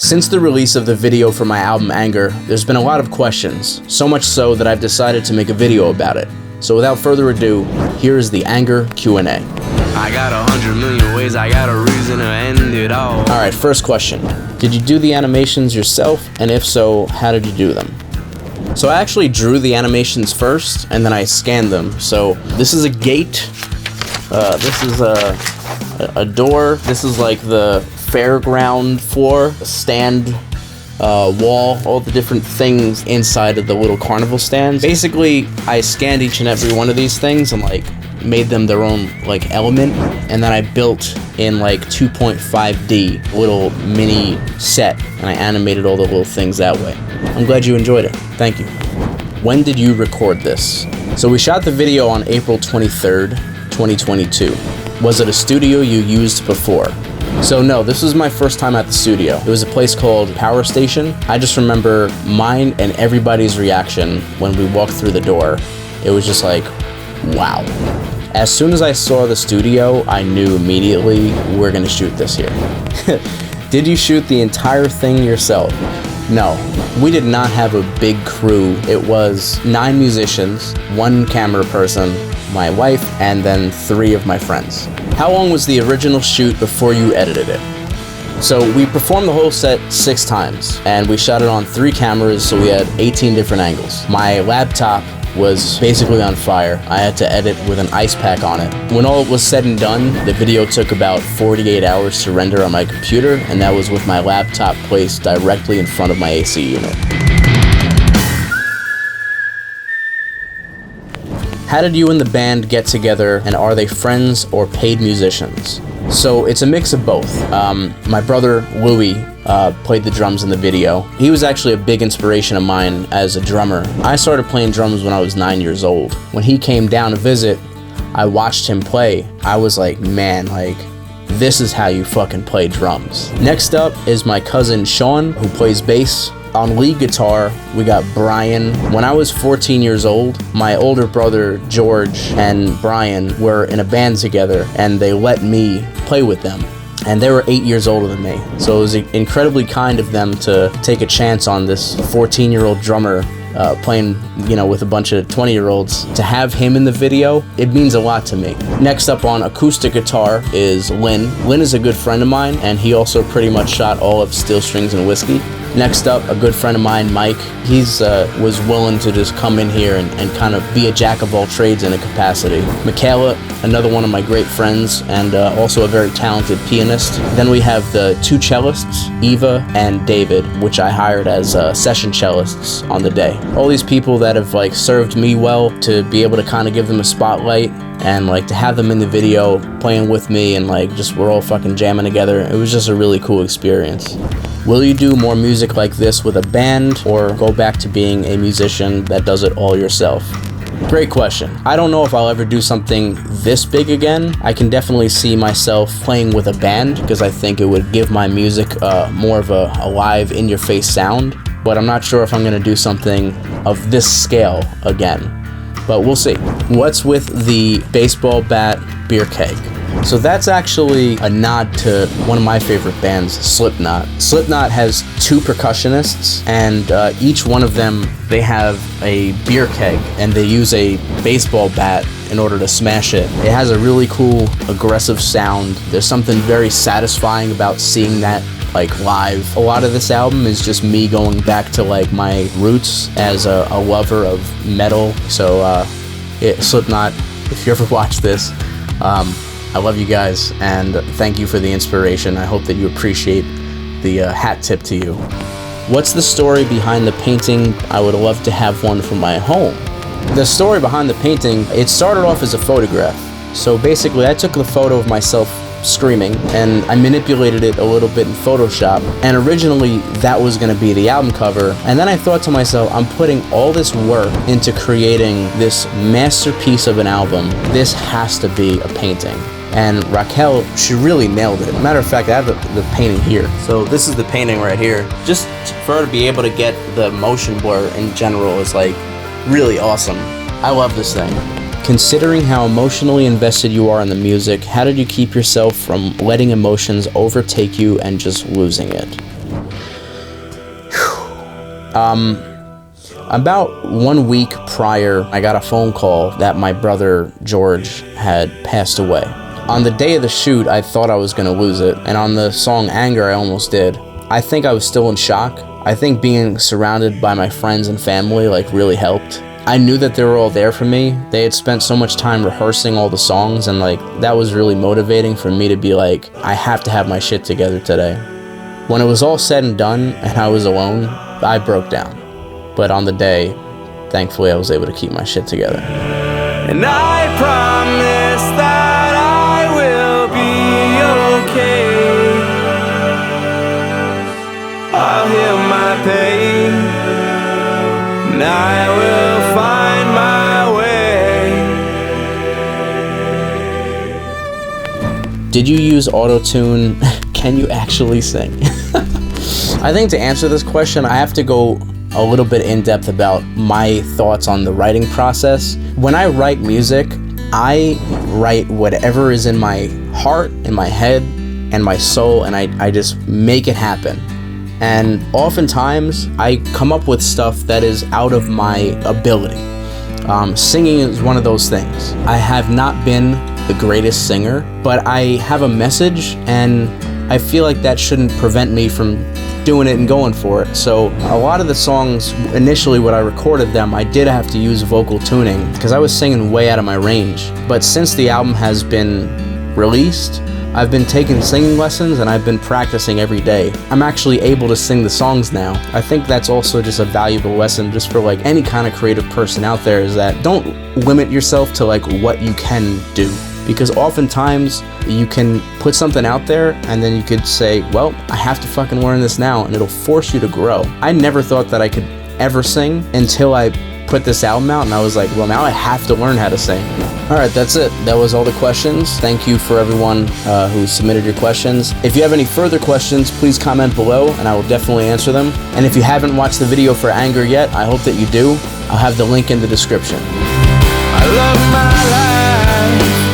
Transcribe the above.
Since the release of the video for my album Anger, there's been a lot of questions, so much so that I've decided to make a video about it. So without further ado, here is the Anger Q&A. I got 100 million ways, I got a reason to end it all. Alright, first question. Did you do the animations yourself? And if so, how did you do them? So I actually drew the animations first, and then I scanned them. So this is a gate. This is a door. This is like the fairground floor, a stand, wall, all the different things inside of the little carnival stands. Basically, I scanned each and every one of these things and like made them their own like element, and then I built in like 2.5D little mini set, and I animated all the little things that way. I'm glad you enjoyed it. Thank you. When did you record this? So we shot the video on April 23rd, 2022. Was it a studio you used before? So no, this was my first time at the studio. It was a place called Power Station. I just remember mine and everybody's reaction when we walked through the door. It was just like, wow. As soon as I saw the studio, I knew immediately we're gonna shoot this here. Did you shoot the entire thing yourself? No, we did not have a big crew. It was 9 musicians, 1 camera person, my wife, and then 3 of my friends. How long was the original shoot before you edited it? So we performed the whole set 6 times, and we shot it on 3 cameras, so we had 18 different angles. My laptop was basically on fire. I had to edit with an ice pack on it. When all was said and done, the video took about 48 hours to render on my computer, and that was with my laptop placed directly in front of my AC unit. How did you and the band get together, and are they friends or paid musicians? So it's a mix of both. My brother, Louis, played the drums in the video. He was actually a big inspiration of mine as a drummer. I started playing drums when I was 9 years old. When he came down to visit, I watched him play. I was like, man, like, this is how you fucking play drums. Next up is my cousin Sean, who plays bass. On lead guitar, we got Brian. When I was 14 years old, my older brother George and Brian were in a band together, and they let me play with them. And they were 8 years older than me. So it was incredibly kind of them to take a chance on this 14-year-old drummer playing, with a bunch of 20-year-olds. To have him in the video, it means a lot to me. Next up on acoustic guitar is Lynn. Lynn is a good friend of mine, and he also pretty much shot all of Steel Strings and Whiskey. Next up, a good friend of mine, Mike. He's was willing to just come in here and kind of be a jack of all trades in a capacity. Michaela, another one of my great friends, and also a very talented pianist. Then we have the 2 cellists, Eva and David, which I hired as session cellists on the day. All these people that have like served me well, to be able to kind of give them a spotlight, and like to have them in the video playing with me, and like just we're all fucking jamming together. It was just a really cool experience. Will you do more music like this with a band, or go back to being a musician that does it all yourself? Great question. I don't know if I'll ever do something this big again. I can definitely see myself playing with a band, because I think it would give my music more of a live, in-your-face sound. But I'm not sure if I'm gonna do something of this scale again. But we'll see. What's with the baseball bat beer keg? So that's actually a nod to one of my favorite bands, Slipknot. Slipknot has 2 percussionists, and each one of them, they have a beer keg, and they use a baseball bat in order to smash it. It has a really cool, aggressive sound. There's something very satisfying about seeing that like live. A lot of this album is just me going back to like my roots as a lover of metal. So Slipknot, if you ever watch this, I love you guys, and thank you for the inspiration. I hope that you appreciate the hat tip to you. What's the story behind the painting? I would love to have one for my home. The story behind the painting, it started off as a photograph. So basically, I took the photo of myself screaming, and I manipulated it a little bit in Photoshop, and originally that was going to be the album cover. And then I thought to myself, I'm putting all this work into creating this masterpiece of an album. This has to be a painting. And Raquel, she really nailed it. Matter of fact, I have the painting here. So this is the painting right here. Just for her to be able to get the motion blur in general is like really awesome. I love this thing. Considering how emotionally invested you are in the music, how did you keep yourself from letting emotions overtake you and just losing it? About 1 week prior, I got a phone call that my brother George had passed away. On the day of the shoot, I thought I was gonna lose it, and on the song Anger, I almost did. I think I was still in shock. I think being surrounded by my friends and family like really helped. I knew that they were all there for me. They had spent so much time rehearsing all the songs, and like that was really motivating for me to be like, I have to have my shit together today. When it was all said and done and I was alone, I broke down. But on the day, thankfully I was able to keep my shit together. And I promise that I will be okay. I'll heal my pain, and I will find my way. Did you use auto-tune? Can you actually sing? I think to answer this question, I have to go a little bit in depth about my thoughts on the writing process. When I write music, I write whatever is in my heart, in my head, and my soul, and I just make it happen. And oftentimes, I come up with stuff that is out of my ability. Singing is one of those things. I have not been the greatest singer, but I have a message, and I feel like that shouldn't prevent me from doing it and going for it. So a lot of the songs, initially when I recorded them, I did have to use vocal tuning because I was singing way out of my range. But since the album has been released, I've been taking singing lessons and I've been practicing every day. I'm actually able to sing the songs now. I think that's also just a valuable lesson just for like any kind of creative person out there, is that don't limit yourself to like what you can do. Because oftentimes you can put something out there and then you could say, well, I have to fucking learn this now, and it'll force you to grow. I never thought that I could ever sing until I put this album out, and I was like, well, now I have to learn how to sing. All right, that's it. That was all the questions. Thank you for everyone who submitted your questions. If you have any further questions, please comment below and I will definitely answer them. And if you haven't watched the video for Anger yet, I hope that you do. I'll have the link in the description. I love my life.